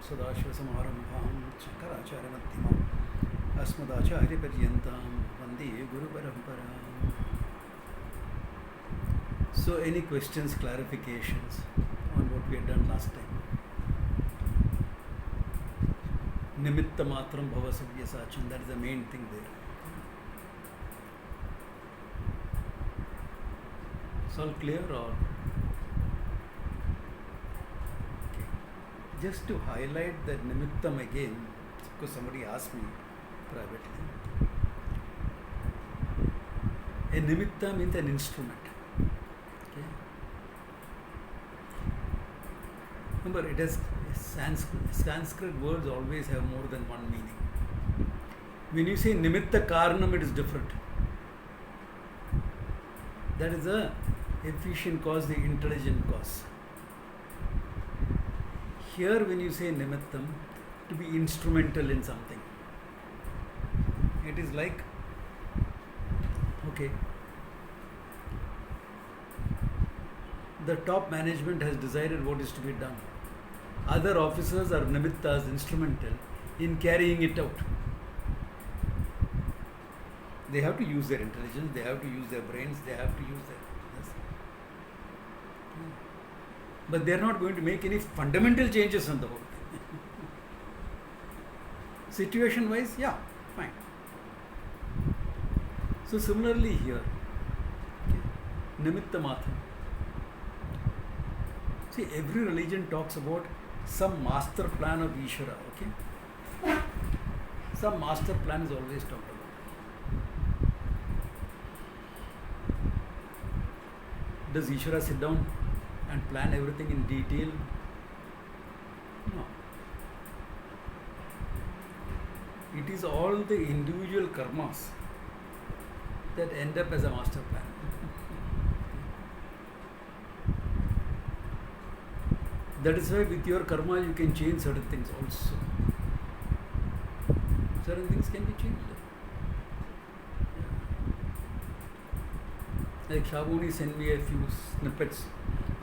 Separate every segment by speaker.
Speaker 1: सदाशिवसमारम्भां शङ्कराचार्यमध्यमाम् अस्मदाचार्यपर्यन्तां वन्दे गुरुपरम्पराम्. So any questions, clarifications on what we had done last time? Nimitta matram bhava savyasacham, that is the main thing there. It's all clear or? Okay. Just to highlight that nimittam again, because somebody asked me privately. A nimitta means an instrument. Okay. Remember, it has Sanskrit words always have more than one meaning. When you say nimitta karanam, it is different. That is the efficient cause, the intelligent cause. Here, when you say nimittam, to be instrumental in something, it is like, okay, the top management has decided what is to be done. Other officers are nimittas, instrumental in carrying it out. They have to use their intelligence, they have to use their brains, they have to use their... Yes. But they are not going to make any fundamental changes on the whole. Situation wise, yeah, fine. So similarly here, okay, nimitta matram. See, every religion talks about some master plan of Ishvara, okay? Some master plan is always talked about. Does Ishvara sit down and plan everything in detail? No. It is all the individual karmas that end up as a master plan. That is why with your karma you can change certain things also. Certain things can be changed. Like Shabuni sent me a few snippets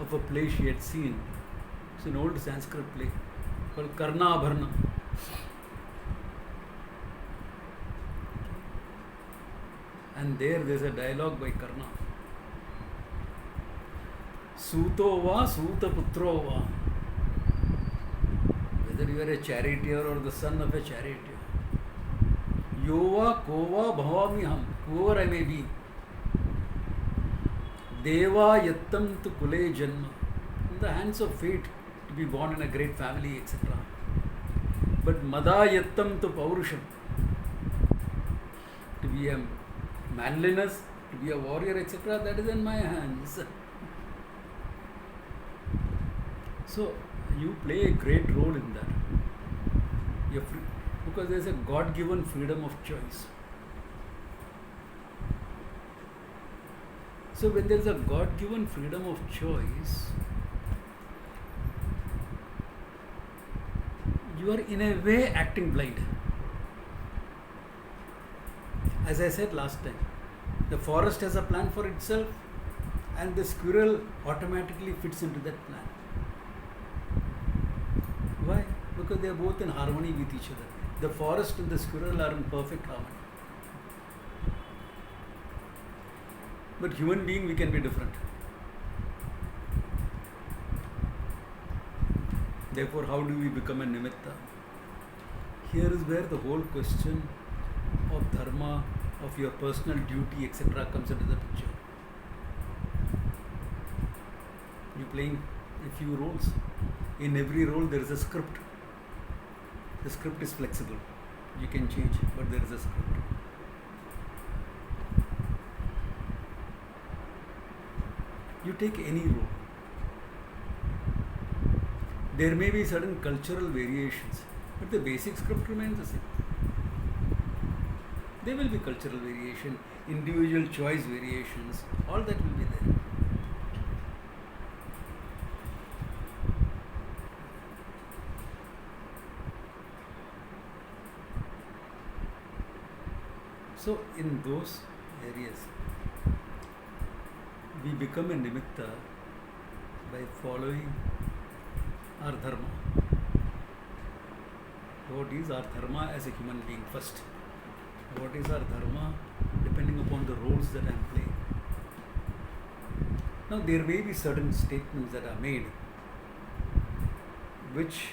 Speaker 1: of a play she had seen. It's an old Sanskrit play called Karna Abharna. And there's a dialogue by Karna. Suto va, Suta putro va. Whether you are a charioteer or the son of a charioteer. Yova, kova, bhavami ham. Whoever I may be. Deva yattam tu kule janma. In the hands of fate to be born in a great family, etc. But mada yattam tu paurusham. To be a manliness, to be a warrior, etc., that is in my hands. So, you play a great role in that. You're free, because there is a God-given freedom of choice. So, when there is a God-given freedom of choice, you are in a way acting blind. As I said last time, the forest has a plan for itself and the squirrel automatically fits into that plan. Why? Because they are both in harmony with each other. The forest and the squirrel are in perfect harmony. But human being, we can be different. Therefore, how do we become a nimitta? Here is where the whole question of dharma, of your personal duty, etc. comes into the picture. You are playing a few roles. In every role there is a script. The script is flexible. You can change, but there is a script. You take any role. There may be certain cultural variations, but the basic script remains the same. There will be cultural variation, individual choice variations, all that will be there. So, in those areas, we become a nimitta by following our dharma. What is our dharma as a human being first? What is our dharma depending upon the roles that I am playing? Now, there may be certain statements that are made which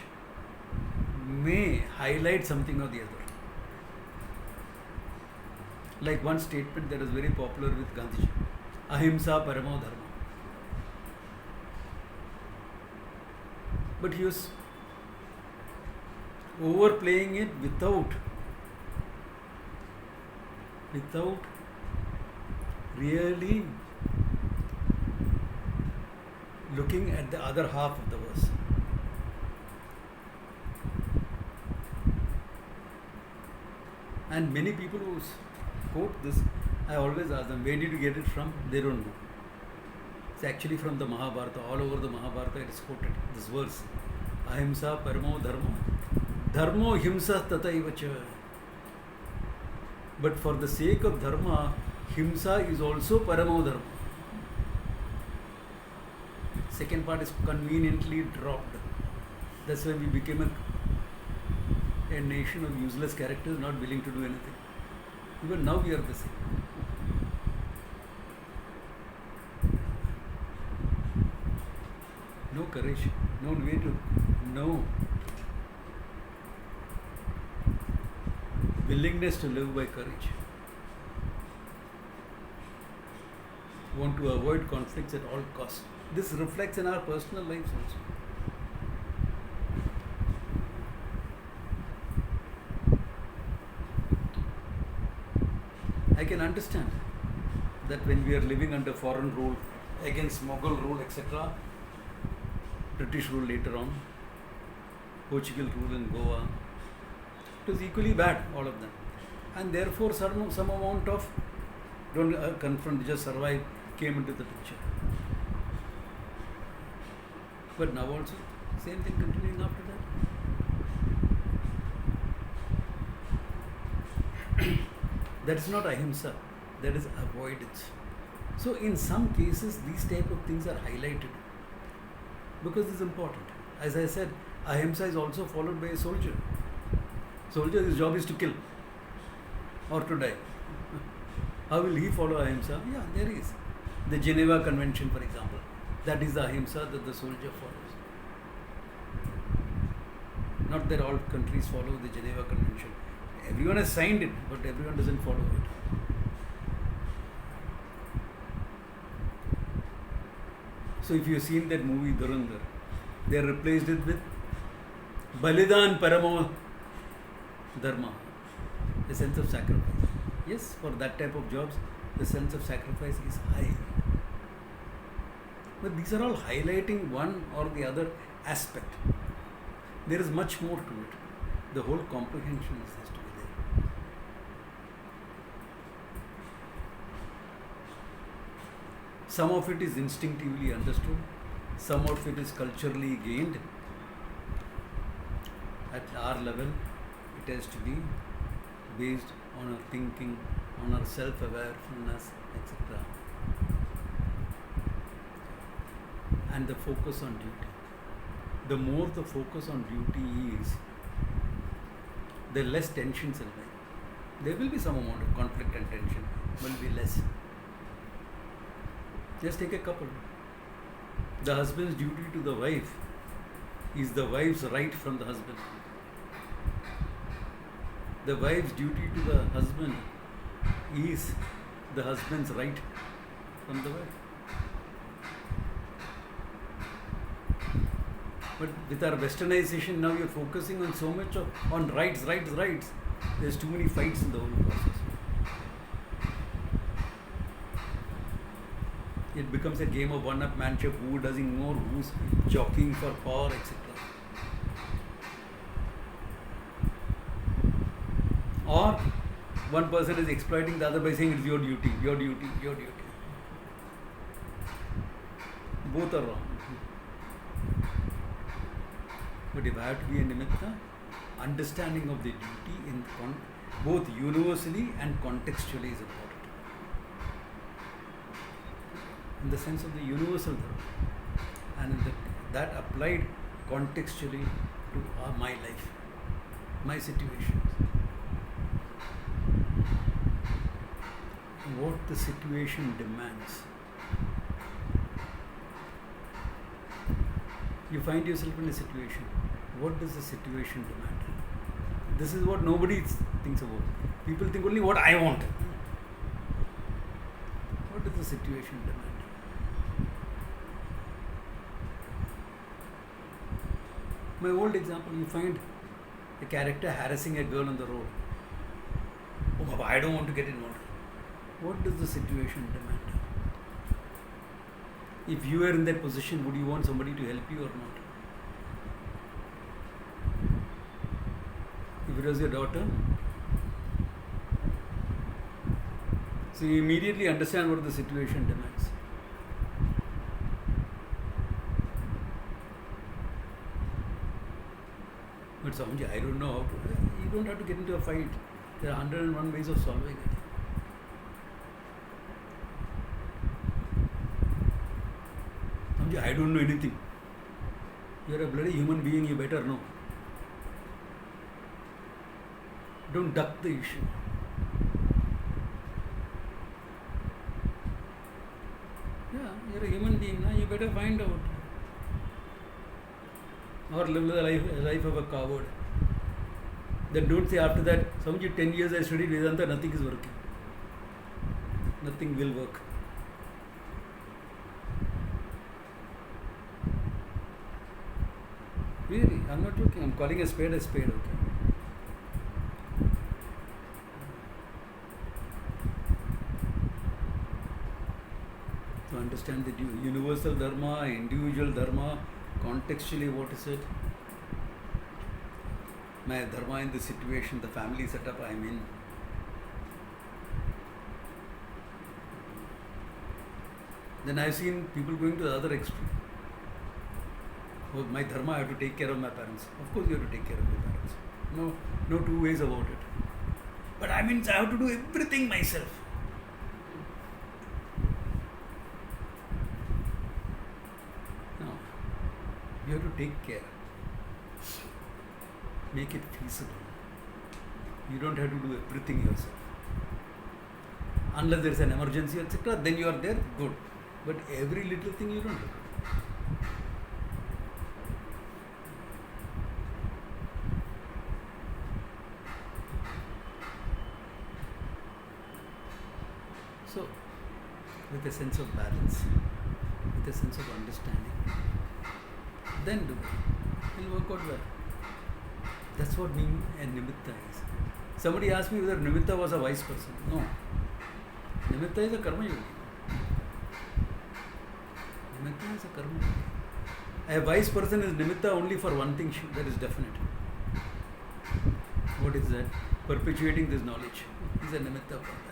Speaker 1: may highlight something or the other. Like one statement that is very popular with Gandhiji, Ahimsa Paramo Dharma. But he was overplaying it without really looking at the other half of the verse. And many people who quote this, I always ask them, where did you get it from? They don't know. It's actually from the Mahabharata. All over the Mahabharata it is quoted, this verse. Ahimsa paramo dharma. Dharmo himsa tataivacha. But for the sake of dharma, himsa is also paramo dharma. Second part is conveniently dropped. That's why we became a nation of useless characters not willing to do anything. Even now we are the same. No courage, no way to know. Willingness to live by courage. Want to avoid conflicts at all costs. This reflects in our personal lives also. I can understand that when we are living under foreign rule, against Mughal rule, etc., British rule later on, Portugal rule in Goa, it was equally bad, all of them. And therefore some amount of don't confront, just survive came into the picture. But now also, same thing continuing after that. That is not ahimsa, that is avoidance. So in some cases, these type of things are highlighted because it's important. As I said, ahimsa is also followed by a soldier. Soldier, his job is to kill or to die. How will he follow ahimsa? Yeah, there is. The Geneva Convention, for example, that is the ahimsa that the soldier follows. Not that all countries follow the Geneva Convention. Everyone has signed it, but everyone doesn't follow it. So if you have seen that movie Durandar, they replaced it with Balidan Paramo Dharma, a sense of sacrifice. Yes, for that type of jobs, the sense of sacrifice is high. But these are all highlighting one or the other aspect. There is much more to it. The whole comprehension has to be there. Some of it is instinctively understood, some of it is culturally gained. At our level, it has to be based on our thinking, on our self-awareness, etc. And the focus on duty. The more the focus on duty is, the less tensions in life. There will be some amount of conflict and tension, will be less. Just take a couple. The husband's duty to the wife is the wife's right from the husband. The wife's duty to the husband is the husband's right from the wife. But with our westernization, now we are focusing on so much on rights. There's too many fights in the whole process. It becomes a game of one-upmanship, who does more, who's jockeying for power, etc. Or one person is exploiting the other by saying it's your duty. Both are wrong. But if I have to be a nimitta, understanding of the duty in both universally and contextually is important. In the sense of the universal dharma, and that applied contextually to my life. my situations. What the situation demands. You find yourself in a situation. What does the situation demand? This is what nobody thinks about. People think only what I want. What does the situation demand? My old example, you find a character harassing a girl on the road. Oh, Baba, I don't want to get involved. What does the situation demand? If you are in that position, would you want somebody to help you or not? If it was your daughter, so you immediately understand what the situation demands. But Swamiji, I don't know how to. You don't have to get into a fight. There are 101 ways of solving it. Swamiji, I don't know anything. You are a bloody human being, you better know. Don't duck the issue. Yeah, you are a human being, now you better find out. Or live the life of a coward. Then don't say after that, Swamiji, 10 years I studied Vedanta, nothing is working. Nothing will work. Really, I'm not joking. I'm calling a spade, okay? To understand the universal dharma, individual dharma, contextually what is it? My dharma in the situation, the family setup I'm in. Then I've seen people going to the other extreme. Oh, my dharma, I have to take care of my parents. Of course you have to take care of your parents. No two ways about it. But I mean, I have to do everything myself. No. You have to take care. Make it feasible. You don't have to do everything yourself. Unless there is an emergency, etc., then you are there, good. But every little thing you don't have to do. So, with a sense of balance, with a sense of understanding, then do it. It will work out well. That's what being a nimitta is. Somebody asked me whether nimitta was a wise person. No. Nimitta is a karma yogi. Nimitta is a karma yogi. A wise person is nimitta only for one thing, that is definite. What is that? Perpetuating this knowledge. He is a nimitta for that.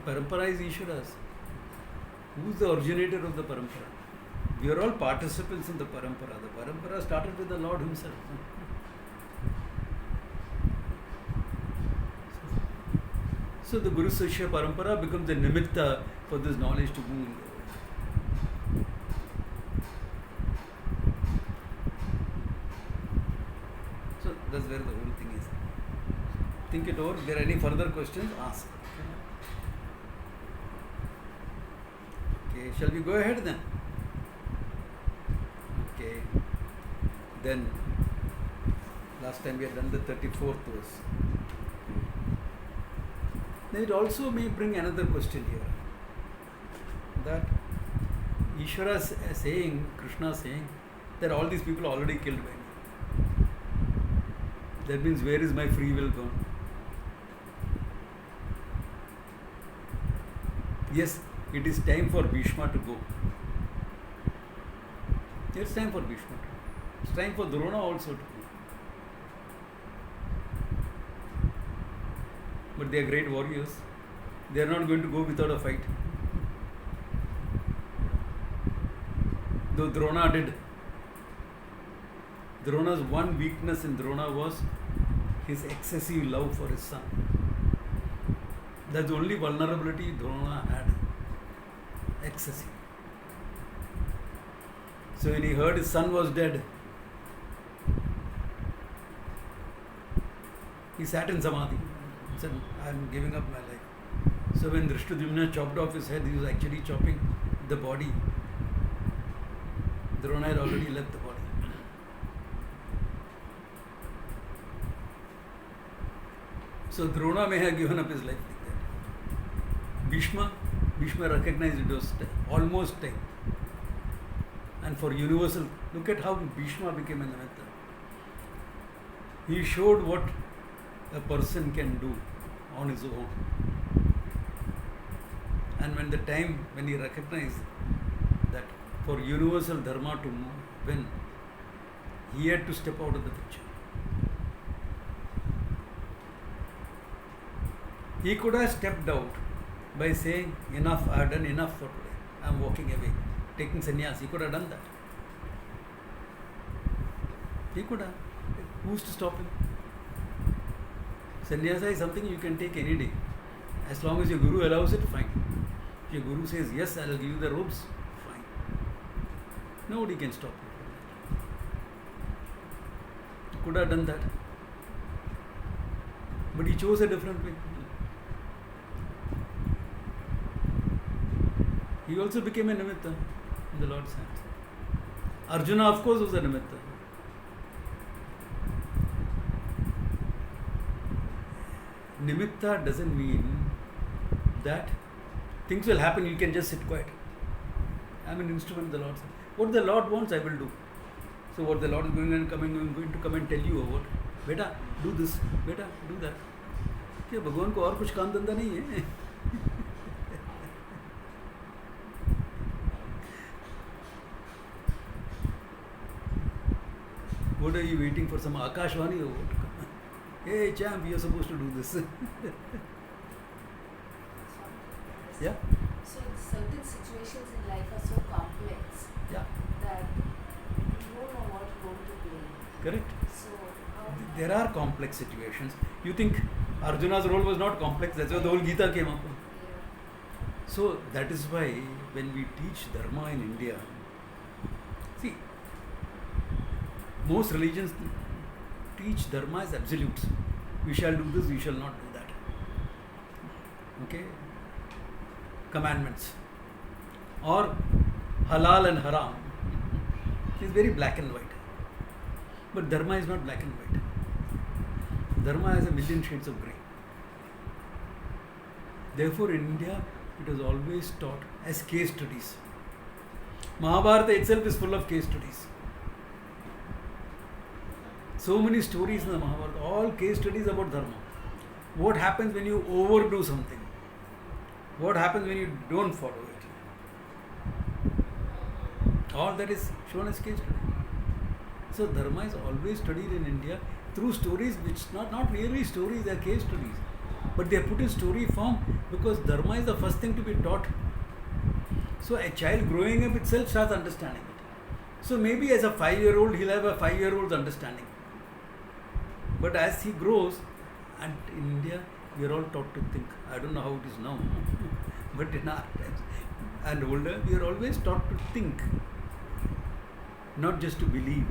Speaker 1: Parampara is Ishvara's. Who is the originator of the parampara? We are all participants in the parampara. The parampara started with the Lord Himself. So the Guru Sishya parampara becomes the nimitta for this knowledge to move in the world. So that's where the whole thing is. Think it over. If there are any further questions, ask. Okay, shall we go ahead then? Okay. Then, last time we had done the 34th verse. Then it also may bring another question here. That Ishvara is saying, Krishna is saying, that all these people are already killed by me. That means where is my free will gone? Yes, it is time for Bhishma to go. It's time for Bhishma to go. It's time for Drona also to go. But they are great warriors. They are not going to go without a fight. Though Drona did. Drona's one weakness in Drona was his excessive love for his son. That's the only vulnerability Drona had. excessive. So when he heard his son was dead, he sat in samadhi. He said, I am giving up my life. So when Drishtadyumna chopped off his head, he was actually chopping the body. Drona had already left the body. So Drona may have given up his life like that. Bhishma recognized it was almost time. And for universal, look at how Bhishma became a Nimitta. He showed what a person can do on his own. And when he recognized that for universal dharma to win, he had to step out of the picture. He could have stepped out by saying, enough, I have done enough for today. I am walking away, taking sannyas. He could have done that. He could have. Who's to stop him? Sannyasa is something you can take any day. As long as your guru allows it, fine. If your guru says, yes, I will give you the robes, fine. Nobody can stop you. He could have done that. But he chose a different way. He also became a nimitta in the Lord's hands. Arjuna, of course, was a nimitta. Nimitta doesn't mean that things will happen, you can just sit quiet. I am an instrument of the Lord's hand. What the Lord wants, I will do. So what the Lord is going to come and tell you about, beta, do this, beta, do that. क्या भगवान को और कुछ काम धंधा नहीं है? What are you waiting for? Some Akashvani or what? Hey champ, you are supposed to do this. Yeah?
Speaker 2: So certain situations in life are so complex,
Speaker 1: Yeah.
Speaker 2: that you don't know what role to play.
Speaker 1: Correct.
Speaker 2: So how
Speaker 1: There are complex situations. You think Arjuna's role was not complex? That's why the whole Gita came up. So that is why when we teach Dharma in India, see, most religions teach Dharma as absolutes. We shall do this, we shall not do that. Okay? Commandments. Or halal and haram. It's very black and white. But Dharma is not black and white. Dharma has a million shades of grey. Therefore, in India, it was always taught as case studies. Mahabharata itself is full of case studies. So many stories in the Mahabharata, all case studies about Dharma. What happens when you overdo something? What happens when you don't follow it? All that is shown as case study. So Dharma is always studied in India through stories which not really stories, they are case studies. But they are put in story form because Dharma is the first thing to be taught. So a child growing up itself starts understanding it. So maybe as a 5-year-old, he'll have a 5-year-old's understanding. But as he grows, and in India, we are all taught to think. I don't know how it is now, but in our times and older, we are always taught to think, not just to believe.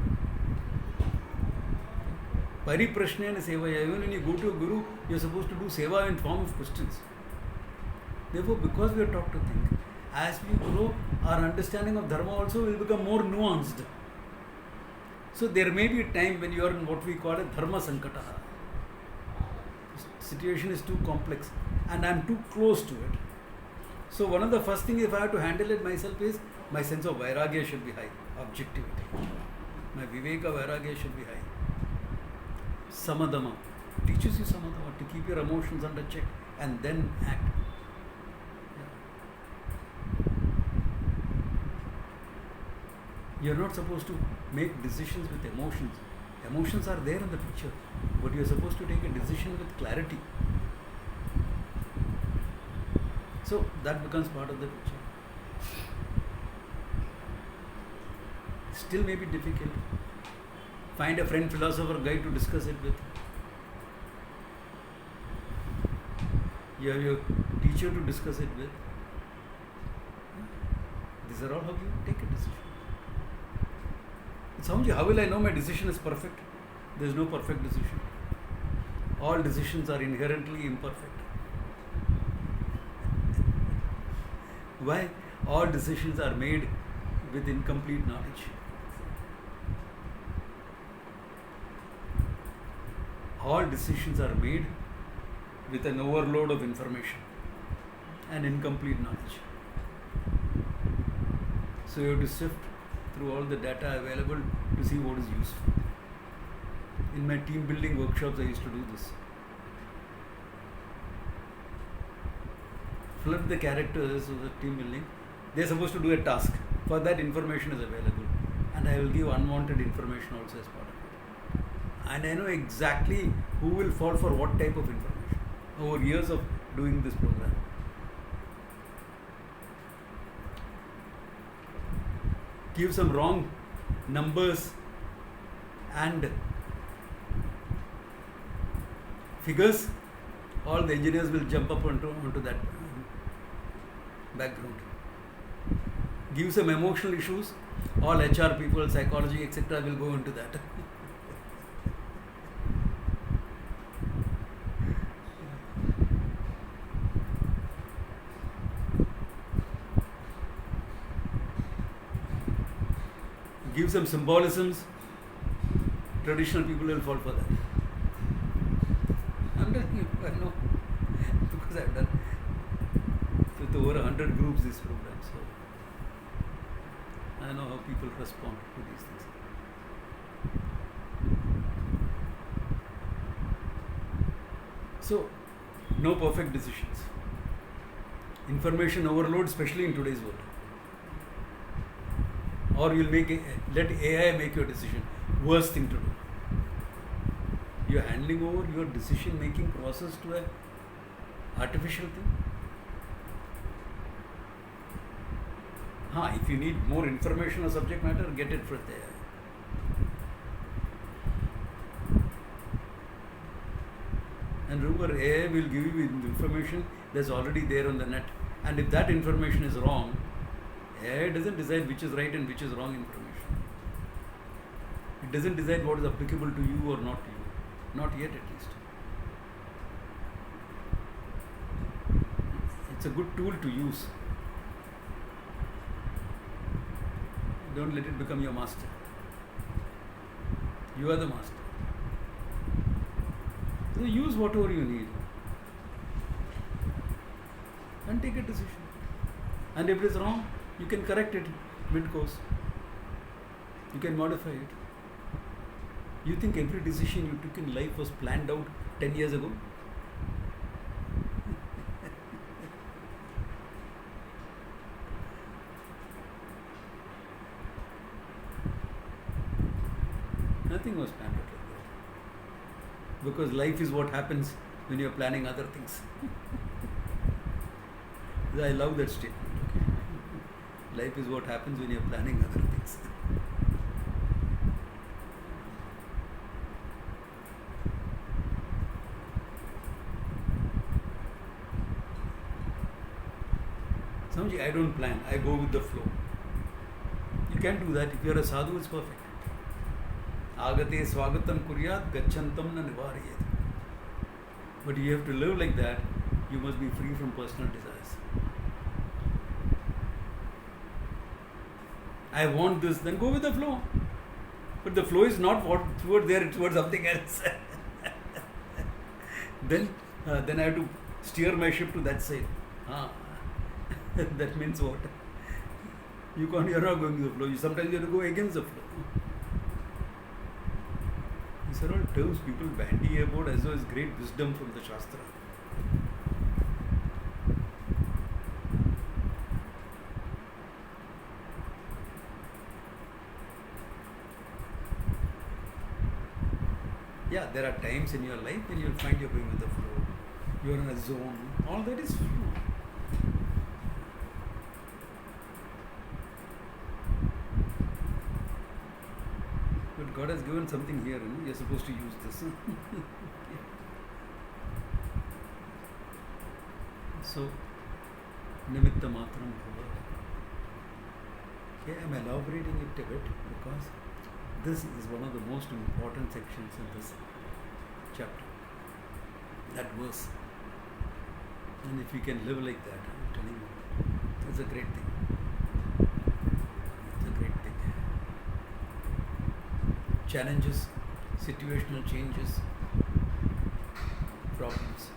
Speaker 1: Pariprashnena sevaya. Even when you go to a guru, you are supposed to do seva in form of questions. Therefore, because we are taught to think, as we grow, our understanding of Dharma also will become more nuanced. So there may be a time when you are in what we call a Dharma Sankata. Situation is too complex and I am too close to it. So one of the first things, if I have to handle it myself, is my sense of Vairagya should be high, objectivity. My Viveka Vairagya should be high. Samadama teaches you Samadama, to keep your emotions under check and then act. You are not supposed to make decisions with emotions. Emotions are there in the picture, but you are supposed to take a decision with clarity. So that becomes part of the picture. Still may be difficult. Find a friend, philosopher, guy to discuss it with. You have your teacher to discuss it with. These are all how you take a decision. It's how will I know my decision is perfect? There is no perfect decision. All decisions are inherently imperfect. Why? All decisions are made with incomplete knowledge. All decisions are made with an overload of information and incomplete knowledge. So you have to sift through all the data available to see what is useful. In my team building workshops, I used to do this. Flip the characters of the team building. They are supposed to do a task. For that, information is available. And I will give unwanted information also as part of it. And I know exactly who will fall for what type of information over years of doing this program. Give some wrong numbers and figures, all the engineers will jump up onto that background. Give some emotional issues, all HR people, psychology, etc. will go into that. Give some symbolisms, traditional people will fall for that. I'm telling you, I know, because I've done with over 100 groups this program, so I know how people respond to these things. So, no perfect decisions. Information overload, especially in today's world. Or you'll let AI make your decision. Worst thing to do. You're handling over your decision making process to an artificial thing. If you need more information or subject matter, get it from there. And remember, AI will give you information that's already there on the net. And if that information is wrong, AI doesn't decide which is right and which is wrong information. It doesn't decide what is applicable to you or not to you. Not yet, at least. It's a good tool to use. Don't let it become your master. You are the master. So use whatever you need and take a decision. And if it is wrong, you can correct it mid-course. You can modify it. You think every decision you took in life was planned out 10 years ago? Nothing was planned out like that. Because life is what happens when you are planning other things. I love that statement. Okay? Life is what happens when you are planning other things. Samji, I don't plan. I go with the flow. You can't do that. If you are a sadhu, it's perfect. Agate swagatam kuryat gachantam na nivarayet. But you have to live like that. You must be free from personal desires. I want this, then go with the flow. But the flow is not toward there, it's towards something else. Then I have to steer my ship to that side. That means what? You're not going with the flow. Sometimes you have to go against the flow. These are all terms people bandy about as though it's great wisdom from the Shastra. Yeah, there are times in your life when you'll find you're going with the flow. You're in a zone. All that is flow. But God has given something here, you're supposed to use this. So, nimitta matram bhava. Okay, I'm elaborating it a bit because this is one of the most important sections in this chapter. That verse. And if you can live like that, I'm telling you, it's a great thing. It's a great thing. Challenges, situational changes, problems,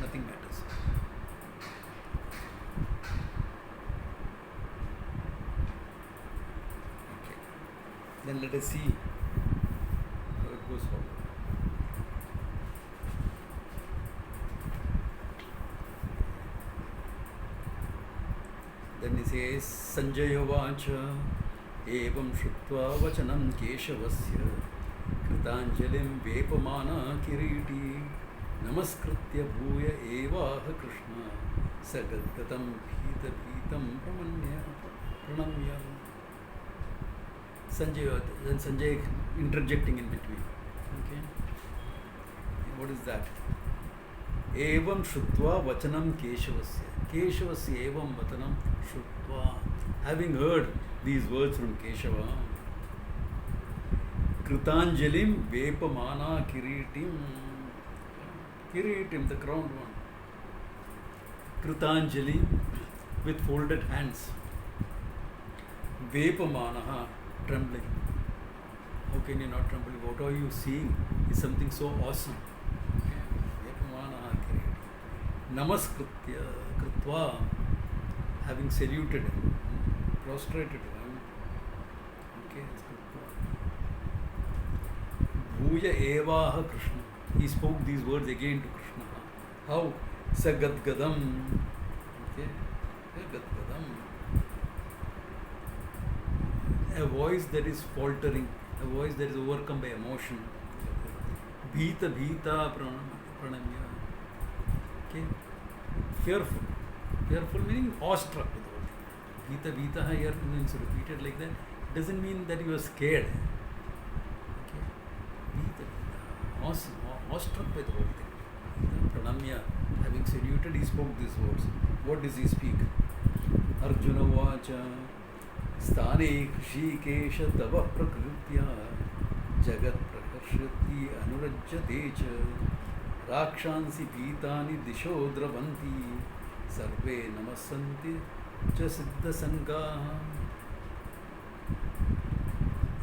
Speaker 1: nothing matters. Okay. Then let us see how it goes forward. Then he says, Sanjaya Vacha evam shrutva vachanam keshavasya kritanjalim vepamana kiriti namaskritya bhuya evaha krishna sagadgatam bhita bhitam pranamya. Then Sanjay interjecting in between. Okay. What is that? Evam shrutva vachanam keshavasya. Keshavasya evam vachanam shrutva. Having heard these words from Keshava, Kritanjalim vepamana kiritim. Kiritim, the crowned one. Kritanjali, with folded hands. Vepamana, trembling. How can you not tremble? What are you seeing is something so awesome. Vepamana kiritim. Namaskritya kritva, having saluted him, prostrated him. Okay, it's kritva. Bhuya evaha Krishna. He spoke these words again to Krishna. How? Sagadgadam. Okay, Sagadgadam. A voice that is faltering, a voice that is overcome by emotion. Bhita bhita pranamya. Okay, fearful. Fearful meaning awestruck with all things. Bhita bhita here means repeated like that. Doesn't mean that you are scared. Okay, bhita bhita. Awesome. Awestruck with all things. Pranamya, having saluted, he spoke these words. What does he speak? Arjuna vacha sthane krishikesha tava prakritya jagat prakarshati anurajyate cha rakshansi bhitani disho dravanti sarve namasanti cha siddha sangaha.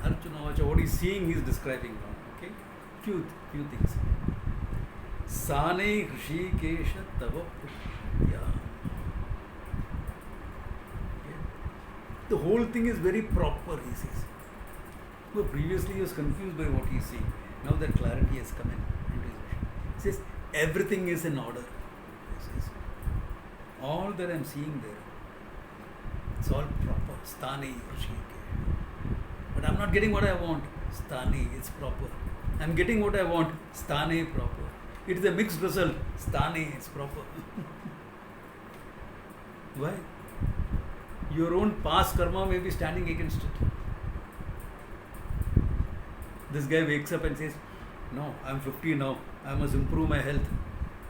Speaker 1: Arjuna vacha, what he's seeing, he is describing now. Okay, few things. Sane Hrishikesha Tava Pritya. The whole thing is very proper, he says. So previously he was confused by what he is seeing. Now that clarity has come in into his vision. He says, everything is in order. He says, all that I am seeing there, it's all proper. Sthane Hrishikesha. But I am not getting what I want. Sthane, it's proper. I am getting what I want. Sthane, proper. It is a mixed result. Sthane, it's proper. Why? Your own past karma may be standing against it. This guy wakes up and says, no, I'm 50 now. I must improve my health.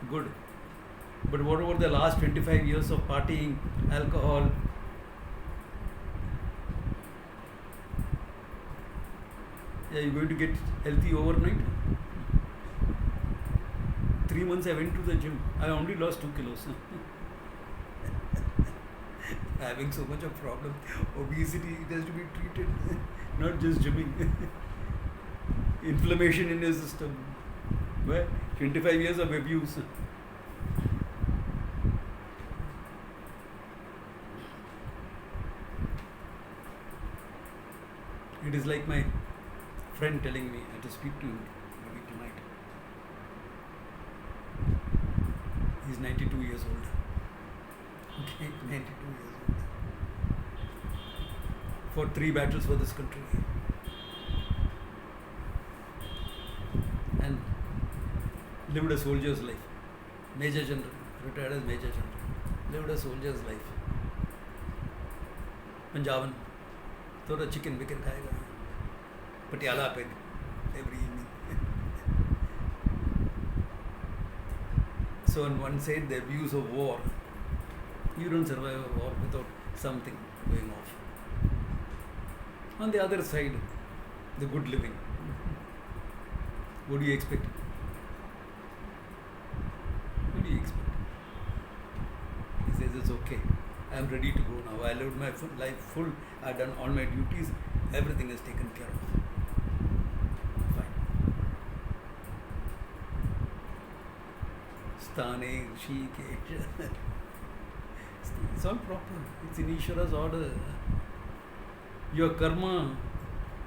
Speaker 1: Good. But what about the last 25 years of partying, alcohol? Are you going to get healthy overnight? 3 months I went to the gym. I only lost 2 kilos. Having so much of problem. Obesity, it has to be treated, not just gymming. Inflammation in your system. Well, 25 years of abuse. It is like my friend telling me, I have to speak to him maybe tonight. He's 92 years old. Okay, 92 years old. Fought 3 battles for this country. And lived a soldier's life. Major General, retired as Major General. Lived a soldier's life. Punjaban. थोड़ा chicken विकन खाएगा. Patiala peg every evening. So on one side, the abuse of war. You don't survive a war without something going off. On the other side, the good living. What do you expect? What do you expect? He says it's okay. I am ready to go now. I lived my life full. I have done all my duties. Everything is taken care of. Fine. Sthane, Rishikesh. It's all proper. It's in Ishvara's order. Your karma,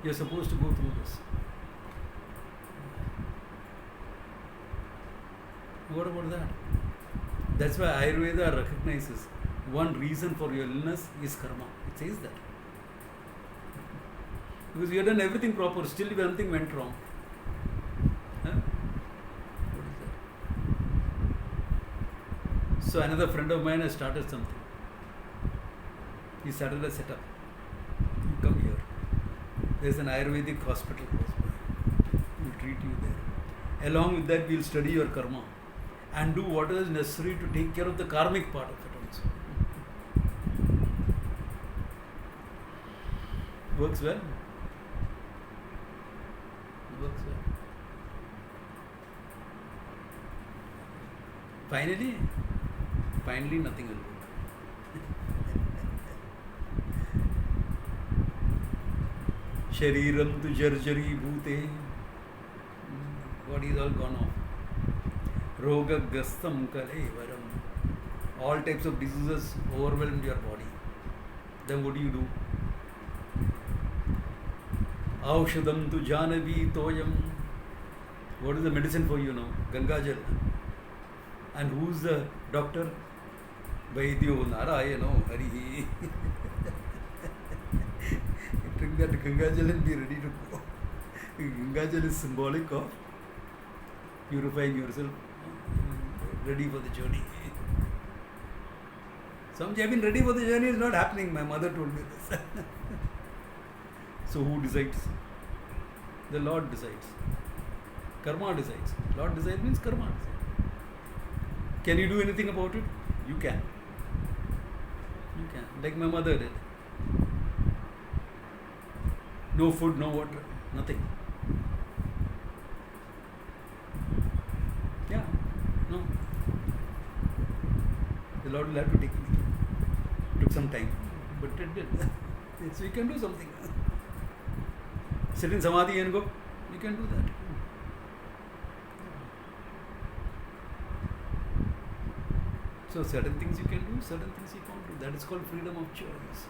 Speaker 1: you're supposed to go through this. What about that? That's why Ayurveda recognizes one reason for your illness is karma. It says that. Because you have done everything proper, still one thing went wrong. Huh? What is that? So another friend of mine has started something. He started a setup. You come here. There's an Ayurvedic hospital close by. We'll treat you there. Along with that, we'll study your karma and do what is necessary to take care of the karmic part of it also. Works well. Works well. Finally, nothing will work. Shariram tu jarjari bhute. Body is all gone off. Roga gastam kalevaram. All types of diseases overwhelmed your body. Then what do? Aushadam tu janavi toyam. What is the medicine for you now? Gangajal. And who's the doctor? Vaidyo Narayano Hari. Drink that Gangajal and be ready to go. Gangajal is symbolic of purifying yourself, ready for the journey. Some have been ready for the journey is not happening. My mother told me this. So who decides? The Lord decides. Karma decides. Lord decides means karma decides. Can you do anything about it? You can. You can. Like my mother did. No food, no water, nothing. Yeah, no. The Lord will have to take me. Took some time, but it did. So you can do something. Sit in Samadhi and go. You can do that. So certain things you can do, certain things you can't do. That is called freedom of choice.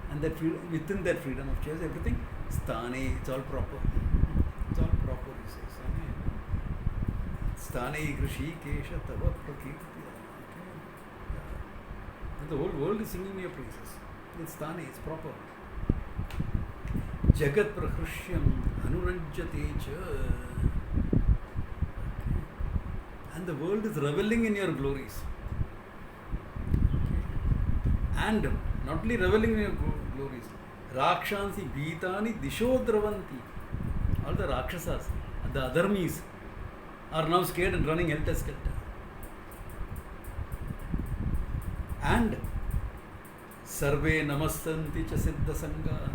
Speaker 1: And that within that freedom of choice, everything sthane, it's all proper. It's all proper, he says. Sthane Rishikesh tava prakirtiya. And the whole world is singing your praises. It's sthane, it's proper. Jagat prahrishyam anuranjate cha. And the world is reveling in your glories. And not only reveling in your glories, Rakshansi Bhitani Dishodravanti. All the Rakshasas, the Adharmis are now scared and running helter-skelter. And Sarve Namastanti Cha Siddha Sangha.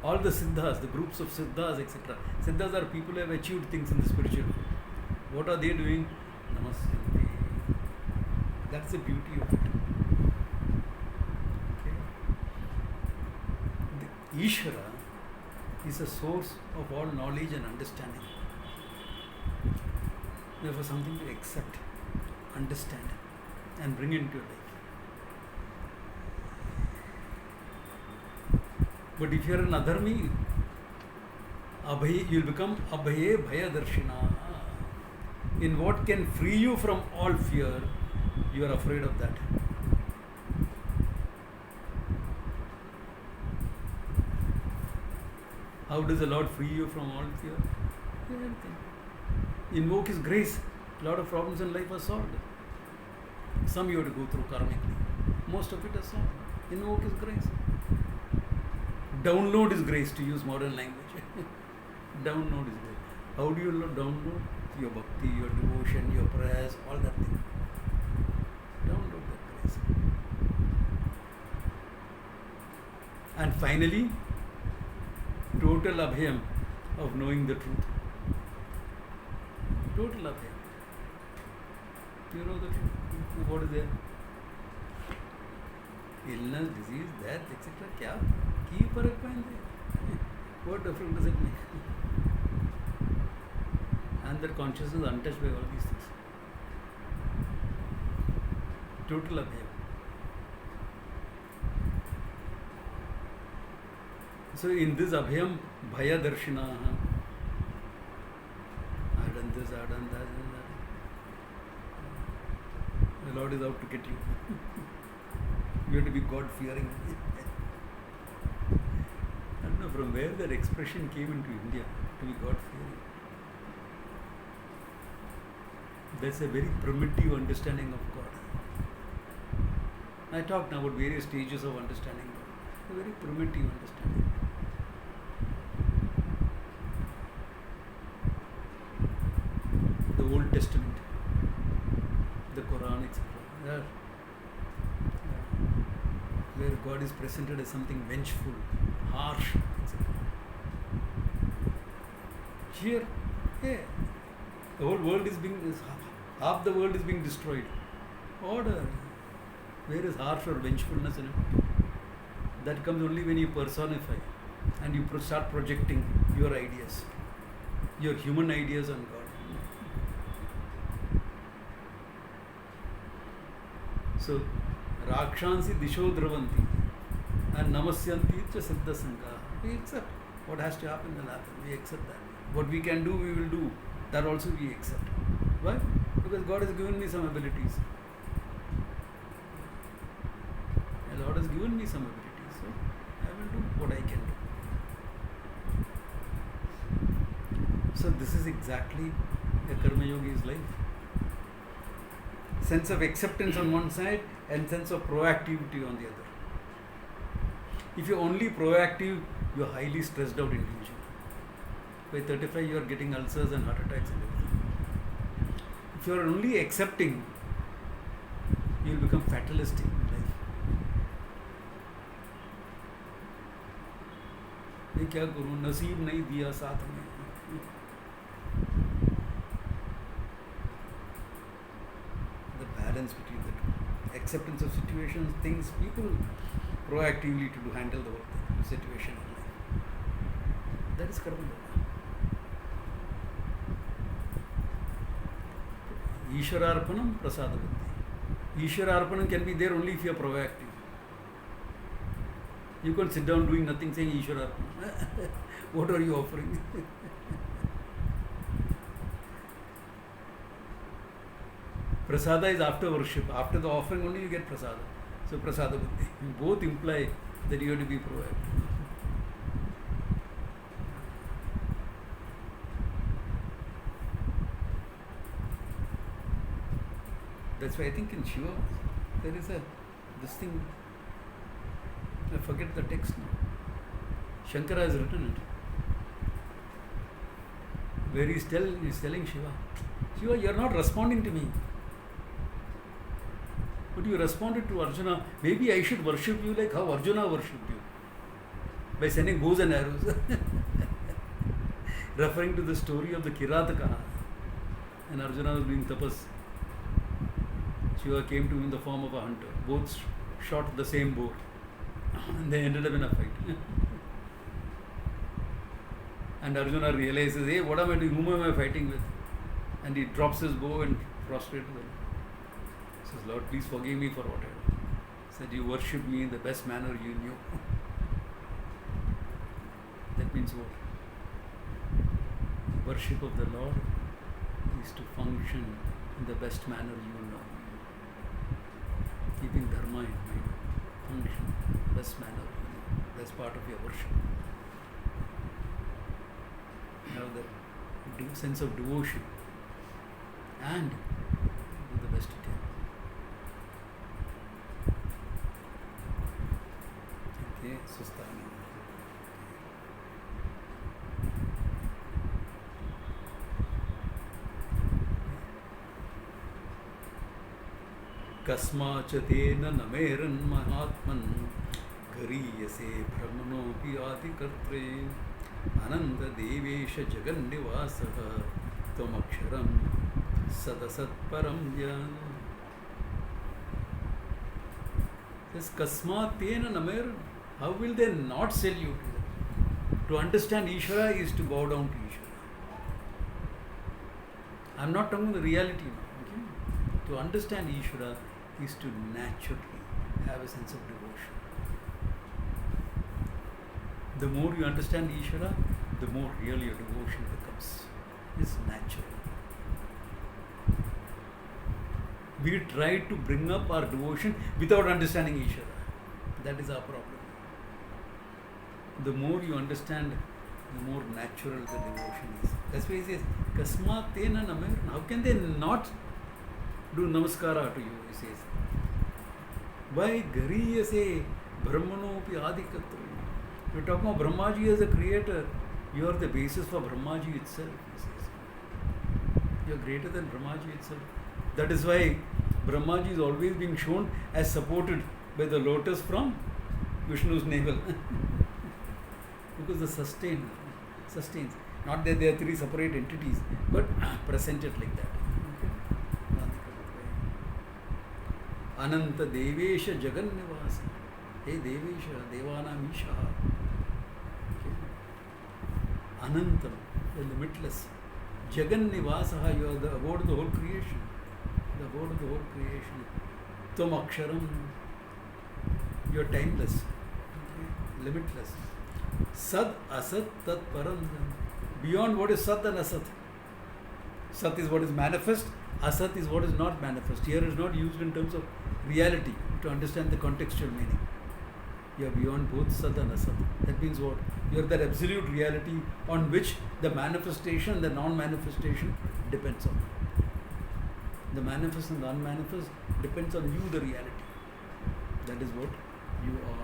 Speaker 1: All the Siddhas, the groups of Siddhas, etc. Siddhas are people who have achieved things in the spiritual world. What are they doing? Namastanti. That's the beauty of it. Ishvara is a source of all knowledge and understanding. Therefore, something to accept, understand, and bring into your life. But if you are an adharmi, you will become abhaye bhaya darshina. In what can free you from all fear, you are afraid of that. How does the Lord free you from all fear? Everything. Invoke His grace. A lot of problems in life are solved. Some you have to go through karmically. Most of it is solved. Invoke His grace. Download His grace, to use modern language. Download His grace. How do you download? Your bhakti, your devotion, your prayers, all that thing. Download that grace. And finally, total abhayam of knowing the truth. Total abhayam. You know the truth. What is there? Illness, disease, death, etc. क्या की फर्क पाएंगे? What difference does it make? And that consciousness is untouched by all these things. Total abhayam. So in this abhayam, bhaya darshina, I done this, I done that. The Lord is out to get you. You have to be God fearing. I don't know from where that expression came into India, to be God fearing. That's a very primitive understanding of God. I talked now about various stages of understanding God. A very primitive understanding. The Old Testament, the Quran, etc. Where God is presented as something vengeful, harsh, etc. Here, the whole world is half the world is being destroyed. Order. Where is harsh or vengefulness in it? That comes only when you personify and you start projecting your ideas, your human ideas on God. So, Rakshansi Disho Dravanti and Namasyanti cha Siddha Sangha. We accept. What has to happen will happen. We accept that. What we can do, we will do. That also we accept. Why? Because God has given me some abilities. The Lord has given me some abilities. So, I will do what I can do. So, this is exactly a Karma Yogi's life. Sense of acceptance on one side and sense of proactivity on the other. If you're only proactive, you're a highly stressed out individual. By 35, you are getting ulcers and heart attacks and everything. If you are only accepting, you will become fatalistic in life. मैं क्या करूँ, नसीब नहीं दिया साथ में. The balance between the two. Acceptance of situations, things, people proactively to handle the whole situation in life. That is Karma Yoga. Ishwararpanam prasadavati. Ishwararpanam can be there only if you are proactive. You can't sit down doing nothing saying Ishwararpanam. What are you offering? Prasada is after worship. After the offering only you get prasada. So prasadavati. Both imply that you have to be proactive. That's why I think in Shiva there is this thing. I forget the text now. Shankara has written it. Where he's telling Shiva, Shiva, you are not responding to me. But you responded to Arjuna. Maybe I should worship you like how Arjuna worshipped you. By sending bows and arrows. Referring to the story of the Kirataka. And Arjuna was doing tapas. Shiva came to him in the form of a hunter. Both shot the same bow. And they ended up in a fight. And Arjuna realizes, hey, what am I doing? Whom am I fighting with? And he drops his bow and prostrates him. Says, Lord, please forgive me for what I did. Said, you worship me in the best manner you knew. That means what? Worship of the Lord is to function in the best manner you know. Keeping dharma in mind. Function in the best manner you know. That's part of your worship. Have the sense of devotion and do the best you can. Okay, Sustani. कस्माच तेन नमेरन् महात्मन् गरीयसे ब्रह्मणोऽपि आदिकर्त्रे अनंत देवेश जगन्निवासः त्वमक्षरं सदसत्परं ज्ञान. Says Kasmat Tena Namir, how will they not salute you? To understand Ishvara is to bow down to Ishvara. I am not talking the reality now. Okay? To understand Ishvara is to naturally have a sense of devotion. The more you understand Ishvara, the more real your devotion becomes. It's natural. We try to bring up our devotion without understanding Ishvara. That is our problem. The more you understand, the more natural the devotion is. That's why he says, Kasmat Tena Namir. How can they not do namaskara to you? He says. Why Gariyase Brahmanopi Adikatra? You're talking about Brahmaji as a creator. You are the basis for Brahmaji itself, he says. You are greater than Brahmaji itself. That is why Brahmaji is always being shown as supported by the lotus from Vishnu's navel. Because the sustains. Not that they are three separate entities, but presented like that. Okay? Ananta Devesha Jagannivasa. Hey Devesha, Devanam Isha. Okay. Anantam, the limitless. Jagannivasa, you are the abode of the whole creation. The abode of the whole creation. Tvam Aksharam, you are timeless. Okay? Limitless. Sad Asat Tat Param. Beyond what is Sat and Asat. Sat is what is manifest, Asat is what is not manifest. Here is not used in terms of reality to understand the contextual meaning. You are beyond both Sat and Asat. That means what? You are that absolute reality on which the manifestation, the non-manifestation depends on. The manifest and the unmanifest depends on you, the reality. That is what you are.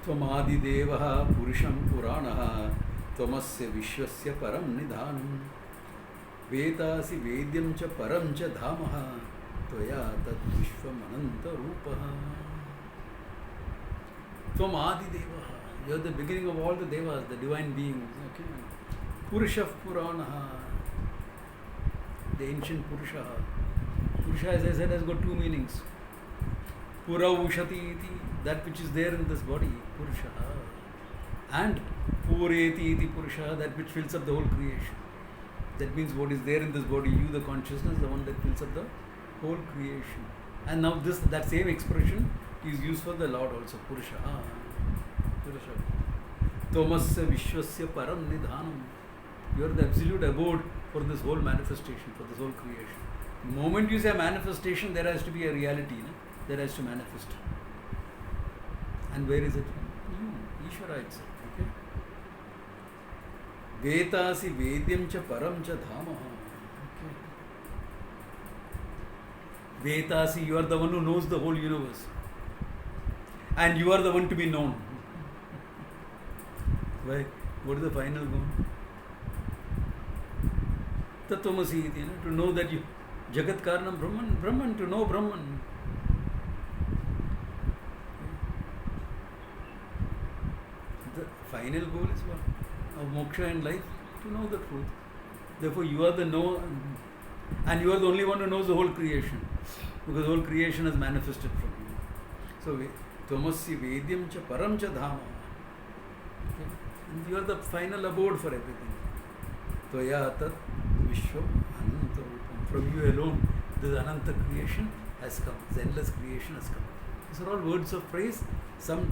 Speaker 1: त्वमादिदेवः पुरुषं पुराणः त्वमस्य विश्वस्य परं निधानं वेदासि वेद्यं च परं च धामः त्वया तद्विश्वमनन्तरूपः. त्वमादिदेवः, you are the beginning of all the devas, the divine beings. Okay? Purushah Puranaha, the ancient Purusha. Purusha, as I said, has got two meanings. Pura Ushati iti, that which is there in this body, Purusha. And Pureti iti Purusha, that which fills up the whole creation. That means what is there in this body, you, the consciousness, the one that fills up the whole creation. And now that same expression is used for the Lord also, Purusha. Purusha. Tomasya Vishwasya Param Nidhanam. You are the absolute abode for this whole manifestation, for this whole creation. The moment you say manifestation, there has to be a reality, no? There has to manifest. And where is it? You, Ishvara itself. Okay? Vetasi Vedyam cha Param cha Dhamaha. Okay. Vetasi, you are the one who knows the whole universe. And you are the one to be known. Why? What is the final goal? Tatvamasi, to know that you, Jagat Karanam Brahman, Brahman, to know Brahman. The final goal is what? Of moksha and life, to know the truth. Therefore, you are the know, and you are the only one who knows the whole creation, because the whole creation has manifested from you. So, Tvamasya Vedyam cha Param cha Dhama. Okay? And you are the final abode for everything. Tvaya tat Vishwa Ananta Rupam. From you alone, this Ananta creation has come, this endless creation has come. These are all words of praise, some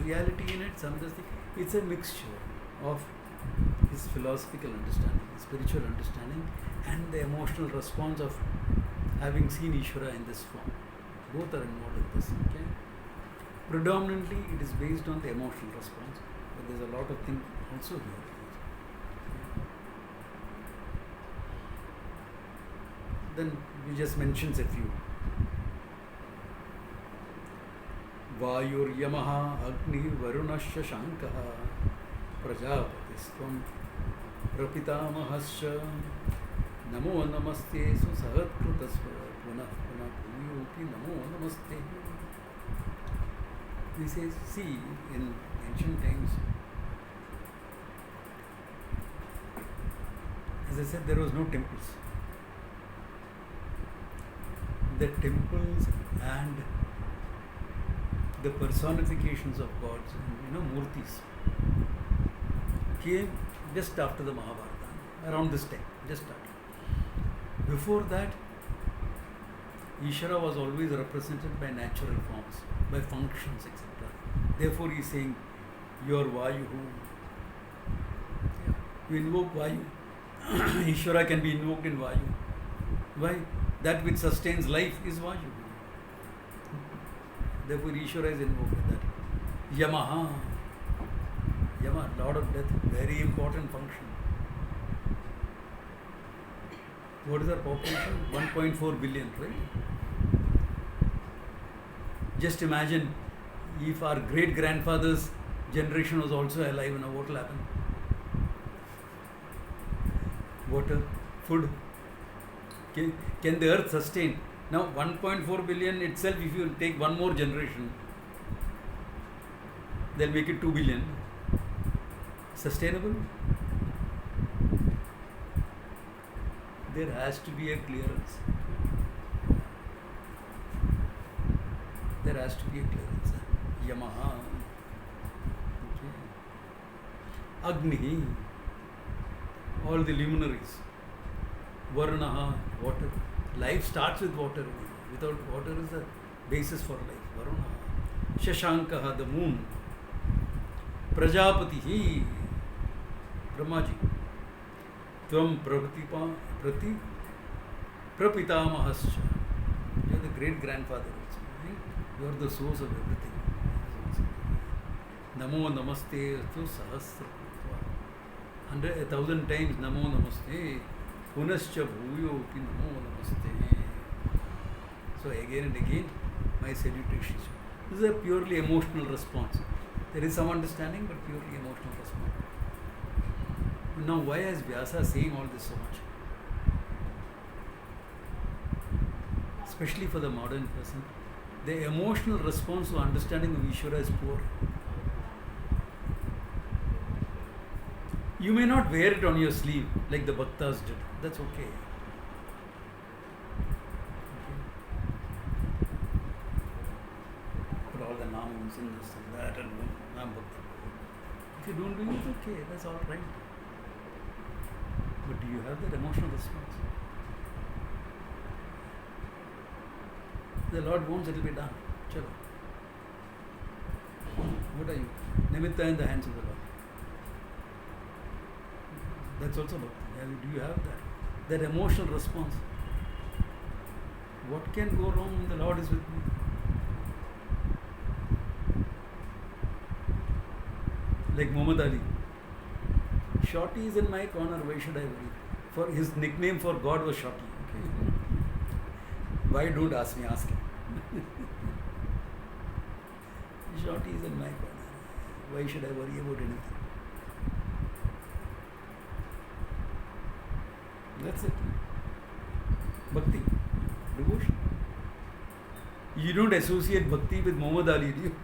Speaker 1: reality in it, some this thing. It's a mixture of his philosophical understanding, his spiritual understanding, and the emotional response of having seen Ishvara in this form. Both are involved in this. Okay? Predominantly, it is based on the emotional response, but there's a lot of things also here. Then he just mentions a few. Vayur Yamaha Agni Varunasya Shankaha Prajapatisvam प्रपितामहश्च नमो नमस्ते सुसहत्कृतस्व पुनः पुनः भूयोऽपि नमो नमस्ते. He says, see, in ancient times, as I said, there was no temples. The temples and the personifications of gods, murtis, came just after the Mahabharata, around this time, just after. Before that, Ishvara was always represented by natural forms, by functions, etc. Therefore, he is saying, your Vayu. You invoke Vayu. Ishvara can be invoked in Vayu. Why? That which sustains life is Vayu. Therefore, Ishvara is invoked with that. Yamaha. Yama, Lord of Death, very important function. What is our population? 1.4 billion, right? Just imagine if our great-grandfather's generation was also alive, what will happen? Water, food. Can the earth sustain? Now 1.4 billion itself, if you take one more generation, they'll make it 2 billion. Sustainable? There has to be a clearance. There has to be a clearance. Yamaha. Okay. Agni. All the luminaries. Varnaha, water. Life starts with water. Without water is the basis for life. Varnaha. Shashankaha, the moon. Prajapati, Brahmaji. Tvam prapitamahascha. You are the great grandfather. You are the source of everything. Namo namaste tu sahasra. 1,000 times Namo namaste. Punascha bhuyo pi namo namaste. So again and again, my salutations. This is a purely emotional response. There is some understanding, but purely emotional response. Now, why is Vyasa saying all this so much? Especially for the modern person, the emotional response to understanding of Ishvara is poor. You may not wear it on your sleeve like the Bhaktas did. That's okay. Put all the names in this and that and Nam Bhakta. If you don't do it, okay, that's all right. But do you have that emotional response? The Lord wants it will be done. Chalo. What are you? Nimitta in the hands of the Lord. That's also bhakti. Do you have that? That emotional response. What can go wrong when the Lord is with me? Like Muhammad Ali. Shorty is in my corner, why should I worry? For his nickname for God was Shorty. Okay. Why don't ask me, ask him. Shorty is in my corner. Why should I worry about anything? That's it. Bhakti. Devotion. You don't associate bhakti with Muhammad Ali, do you?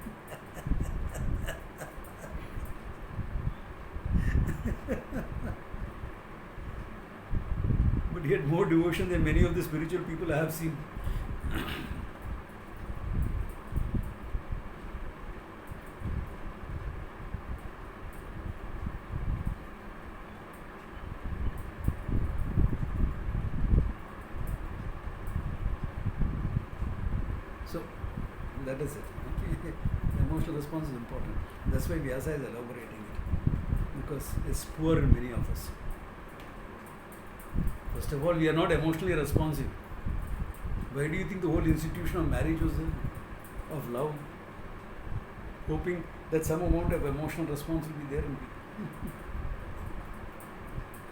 Speaker 1: But he had more devotion than many of the spiritual people I have seen. So, that is it. Okay. The emotional response is important. That's why Vyasa is elaborating it. Because it's poor in many of us. First of all, we are not emotionally responsive. Why do you think the whole institution of marriage was there? Of love? Hoping that some amount of emotional response will be there in people.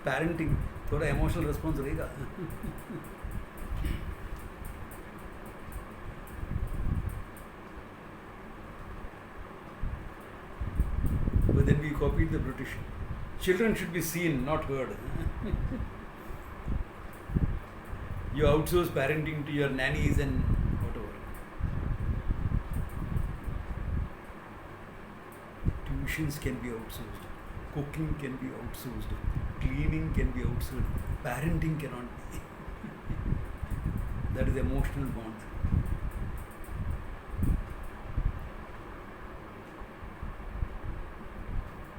Speaker 1: Parenting, thoda emotional response rahega. But then we copied the British. Children should be seen, not heard. You outsource parenting to your nannies and whatever. Tuitions can be outsourced. Cooking can be outsourced. Cleaning can be outsourced. Parenting cannot be. That is emotional bond.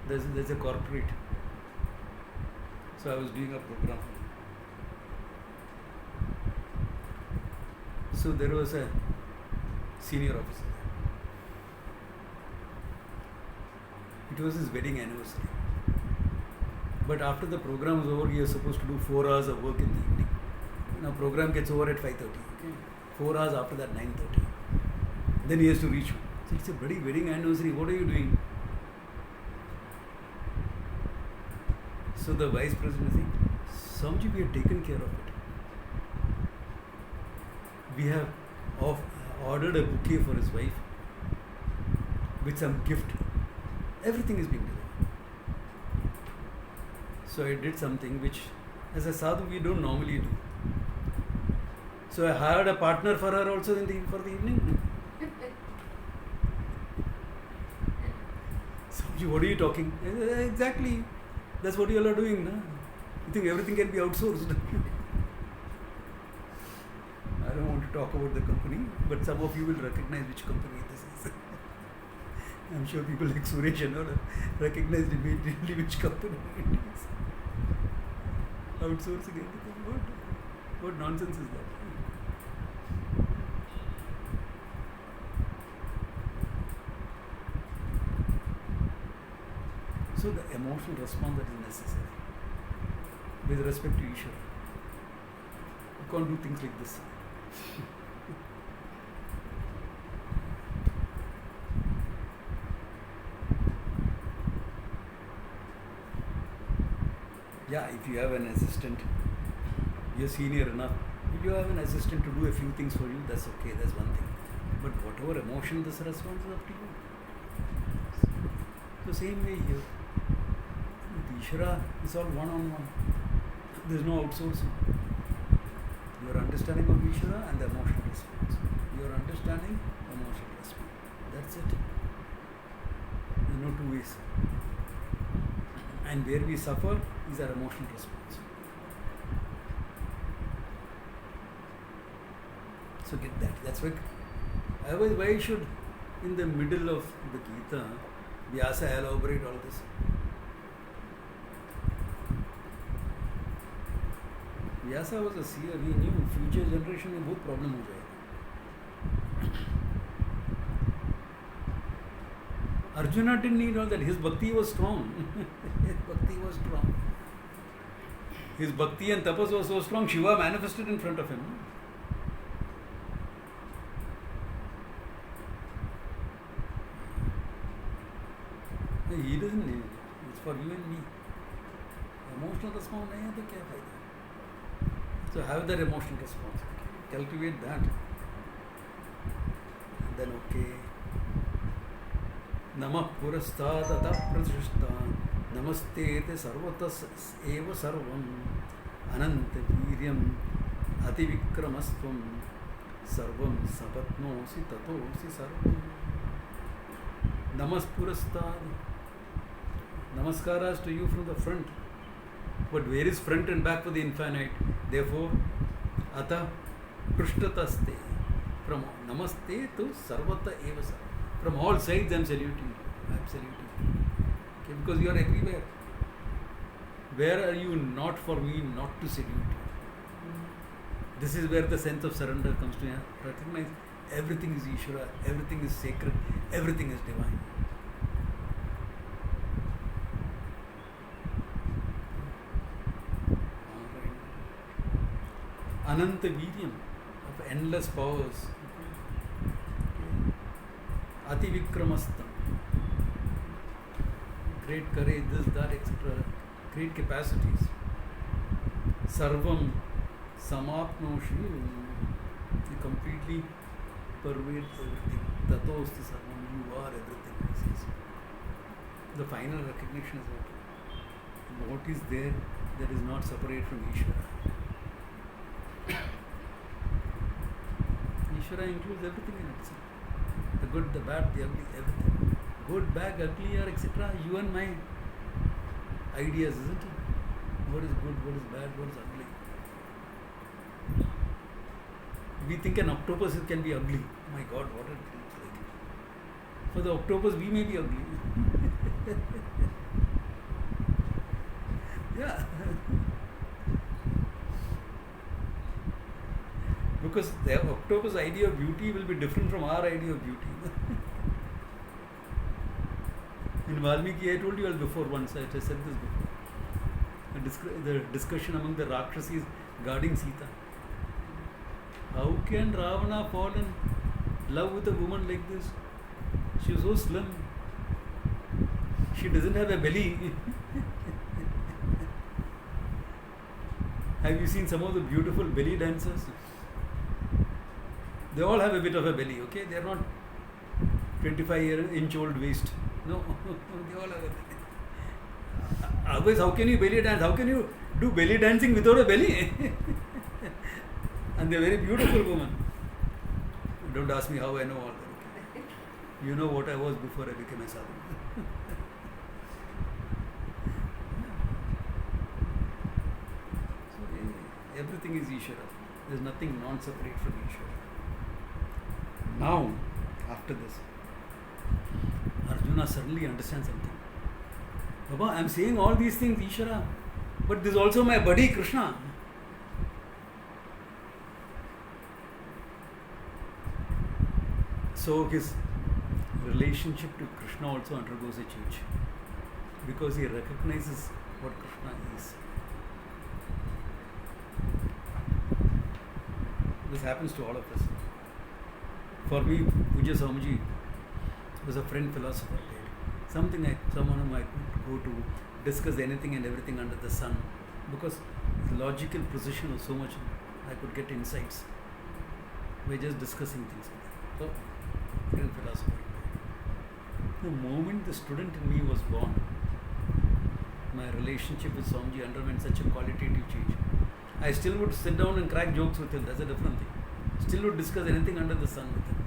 Speaker 1: There's a corporate. So I was doing a program. So there was a senior officer. It was his wedding anniversary. But after the program was over, he was supposed to do 4 hours of work in the evening. Now program gets over at 5:30. Okay? 4 hours after that, 9:30. Then he has to reach home. So it's a bloody wedding anniversary. What are you doing? So the vice president is saying, Swamiji, we have taken care of it. We have ordered a bouquet for his wife with some gift. Everything is being done. So I did something which, as a sadhu, we don't normally do. So I hired a partner for her also for the evening. Swamiji, what are you talking? Exactly. That's what you all are doing, no? You think everything can be outsourced. I don't want to talk about the company, but some of you will recognize which company this is. I'm sure people like Suresh and all recognized immediately which company it is. Outsourcing everything. What nonsense is that? So the emotional response that is necessary with respect to Ishvara. You can't do things like this. Yeah, if you have an assistant, you're senior enough. If you have an assistant to do a few things for you, that's okay, that's one thing. But whatever emotion this response is up to you. So same way here. Ishvara is all one-on-one. There is no outsourcing. Your understanding of Ishvara and the emotional response. Your understanding, emotional response. That's it. There are no two ways. And where we suffer is our emotional response. So get that. That's why. Otherwise, why should in the middle of the Gita Vyasa elaborate all this? Vyasa was a seer. He knew future generation में बहुत problem हो जाएगा. Arjuna didn't need all that. His bhakti was strong. His bhakti was strong. His bhakti and tapas was so strong. Shiva manifested in front of him. He doesn't need it. It's for you and me. Emotional response नहीं है तो क्या फायदा? So have that emotional response. Cultivate that. And then okay. Namah purastad atah prashrishta namaste te sarvatas eva sarvam ananta viryam ativikramasvam sarvam sapatnosi tatosi sarvam. Namas purastad. Namaskaras to you from the front. But where is front and back for the infinite? Therefore, ata prishtataste. From namaste to sarvata eva sarva. From all sides I am saluting you. I am saluting you. Okay, because you are everywhere. Where are you not for me not to salute you? This is where the sense of surrender comes to you. Recognize everything is Ishvara, everything is sacred, everything is divine. Ananta Viryam of endless powers. Ati Vikramastam. Great courage, this, that, etc. Great capacities. Sarvam Samapnoshi. You completely pervade everything. Tatosti Sarvam. You are everything. The final recognition is what? what is there that is not separate from Ishvara? Ishvara includes everything in itself. The good, the bad, the ugly, everything. Good, bad, ugly, or etc. You and my ideas, isn't it? What is good, what is bad, what is ugly? We think an octopus can be ugly. My God, what it is like. For the octopus, we may be ugly. Yeah. Because the octopus idea of beauty will be different from our idea of beauty. In Valmiki, I told you all before once, I said this before. The discussion among the Rakshasis guarding Sita. How can Ravana fall in love with a woman like this? She is so slim. She doesn't have a belly. Have you seen some of the beautiful belly dancers? They all have a bit of a belly, okay? They are not 25-inch old waist. No, they all have a belly. Otherwise, how can you belly dance? How can you do belly dancing without a belly? And they are very beautiful women. Don't ask me how I know all that. Okay? You know what I was before I became a sadhu. So everything is Ishvara. There is nothing non-separate from Ishvara. Now, after this, Arjuna suddenly understands something. Baba, I am saying all these things, Ishvara, but this is also my buddy Krishna. So his relationship to Krishna also undergoes a change because he recognizes what Krishna is. This happens to all of us. For me, Pujya Swamiji was a friend philosopher. Someone whom I could go to discuss anything and everything under the sun because his logical precision was so much, I could get insights. We're just discussing things. So, friend philosopher. The moment the student in me was born, my relationship with Swamiji underwent such a qualitative change. I still would sit down and crack jokes with him, that's a different thing. Still would discuss anything under the sun with him.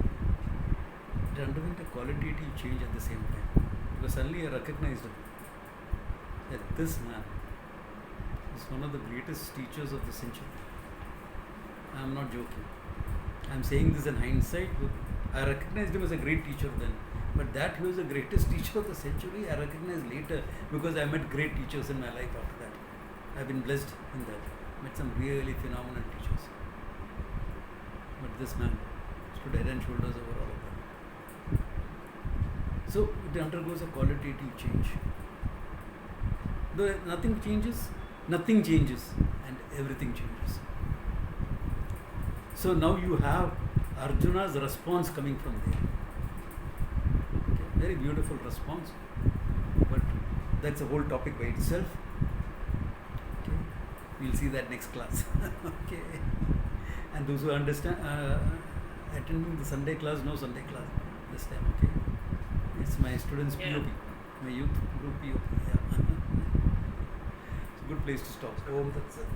Speaker 1: It underwent a qualitative change at the same time. Because suddenly I recognized him. That this man is one of the greatest teachers of the century. I am not joking. I am saying this in hindsight. I recognized him as a great teacher then. But that he was the greatest teacher of the century, I recognized later because I met great teachers in my life after that. I have been blessed in that. Met some really phenomenal teachers. But this man stood head and shoulders over all of them. So it undergoes a qualitative change. Though nothing changes and everything changes. So now you have Arjuna's response coming from there. Okay, very beautiful response, but that's a whole topic by itself. Okay, we'll see that next class. Okay, and those who understand attending the Sunday class, no Sunday class this time. Okay, it's my students' POP, my youth group POP. Yeah, it's a good place to stop. Om Tat Sat.